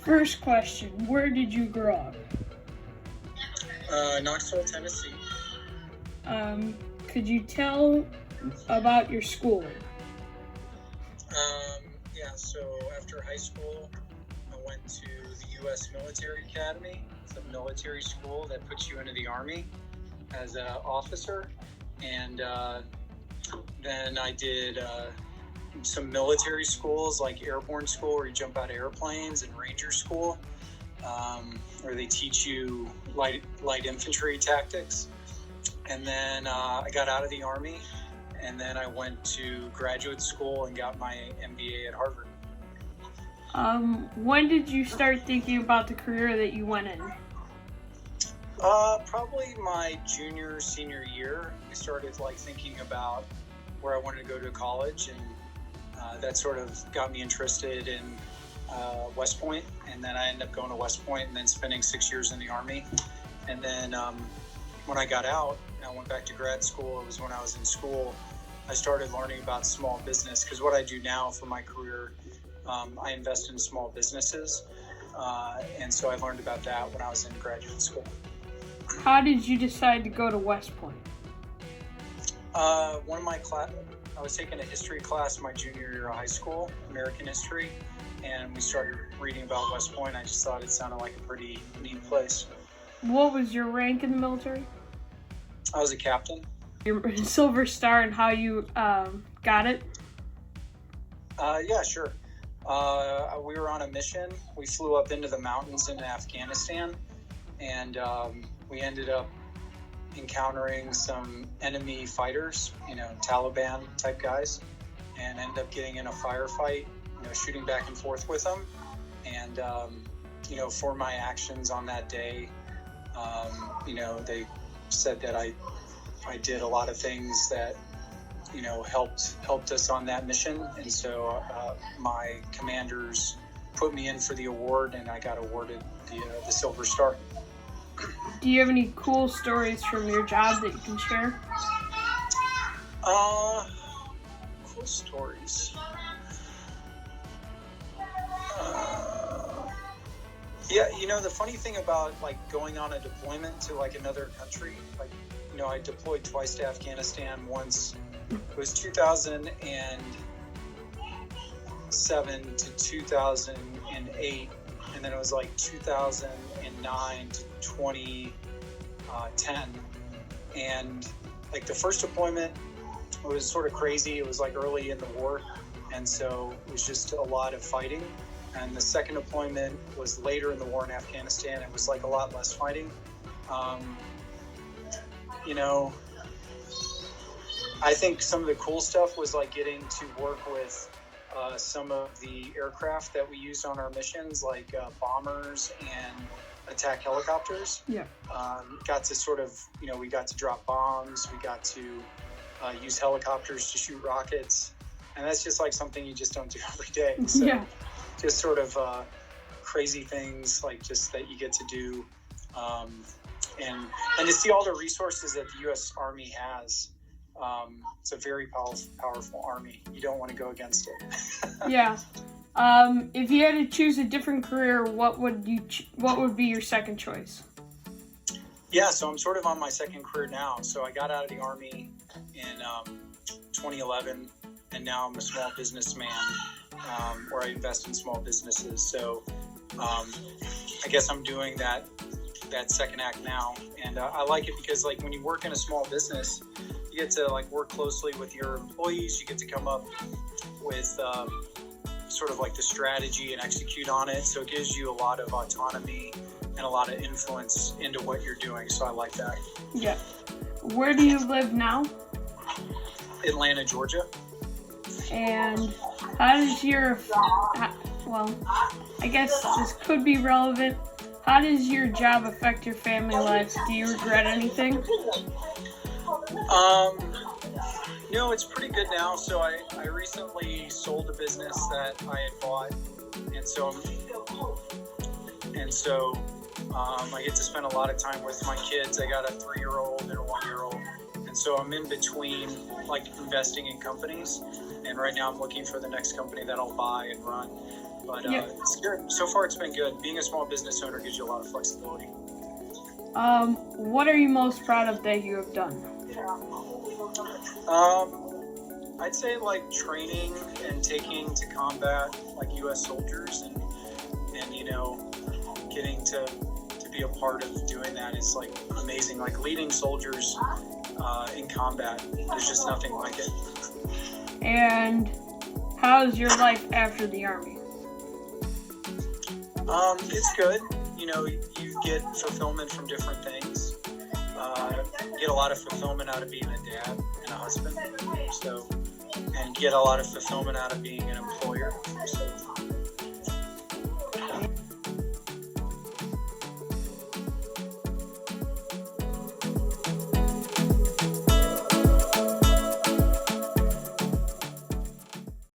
First question, where did you grow up? Knoxville, Tennessee. Could you tell about your schooling? So after high school, I went to the U.S. Military Academy. It's a military school that puts you into the Army as an officer. And then I did some military schools, like airborne school, where you jump out of airplanes, and ranger school, where they teach you light infantry tactics. And then I got out of the Army, and then I went to graduate school and got my MBA at Harvard. When did you start thinking about the career that you went in? Probably my senior year. I started thinking about where I wanted to go to college, and that sort of got me interested in West Point. And then I ended up going to West Point and then spending 6 years in the Army. And then when I got out and I went back to grad school, it was when I was in school, I started learning about small business, because what I do now for my career, I invest in small businesses. And so I learned about that when I was in graduate school. How did you decide to go to West Point? I was taking a history class my junior year of high school, American history, and we started reading about West Point. I just thought it sounded like a pretty neat place. What was your rank in the military? I was a captain. Your Silver Star and how you got it? Yeah, sure. We were on a mission. We flew up into the mountains in Afghanistan, and we ended up encountering some enemy fighters, Taliban type guys, and ended up getting in a firefight, shooting back and forth with them. And, for my actions on that day, they said that I did a lot of things that, helped us on that mission. And so my commanders put me in for the award, and I got awarded the Silver Star. Do you have any cool stories from your job that you can share? Cool stories. Yeah, the funny thing about going on a deployment to another country, I deployed twice to Afghanistan. Once it was 2007 to 2008, and then it was 2009 to 2010. And the first deployment was sort of crazy. It was early in the war, and so it was just a lot of fighting. And the second deployment was later in the war in Afghanistan. It was a lot less fighting. I think some of the cool stuff was getting to work with some of the aircraft that we used on our missions, bombers and attack helicopters. Yeah. Got to sort of, we got to drop bombs. We got to use helicopters to shoot rockets. And that's just something you just don't do every day. So yeah. Just sort of crazy things just that you get to do. And to see all the resources that the U.S. Army has. It's a very powerful Army. You don't want to go against it. Yeah. If you had to choose a different career, what would be your second choice? Yeah, so I'm sort of on my second career now. So I got out of the Army in 2011, and now I'm a small businessman, where I invest in small businesses. So I guess I'm doing that second act now, and I like it because when you work in a small business, you get to work closely with your employees. You get to come up with sort of the strategy and execute on it. So it gives you a lot of autonomy and a lot of influence into what you're doing. So I like that. Yeah. Where do you live now? Atlanta, Georgia. And how does I guess this could be relevant. How does your job affect your family life? Do you regret anything? No, it's pretty good now. So I recently sold a business that I had bought, and so I get to spend a lot of time with my kids. I got a 3-year-old and a 1-year-old, and so I'm in between investing in companies. And right now I'm looking for the next company that I'll buy and run. But Yep. it's good. So far, it's been good. Being a small business owner gives you a lot of flexibility. What are you most proud of that you have done? I'd say like training and taking to combat like U.S. soldiers and getting to be a part of doing that is like amazing. Like leading soldiers in combat, there's just nothing like it. And how's your life after the Army? It's good. You get fulfillment from different things. Get a lot of fulfillment out of being a dad and a husband. And get a lot of fulfillment out of being an employer. So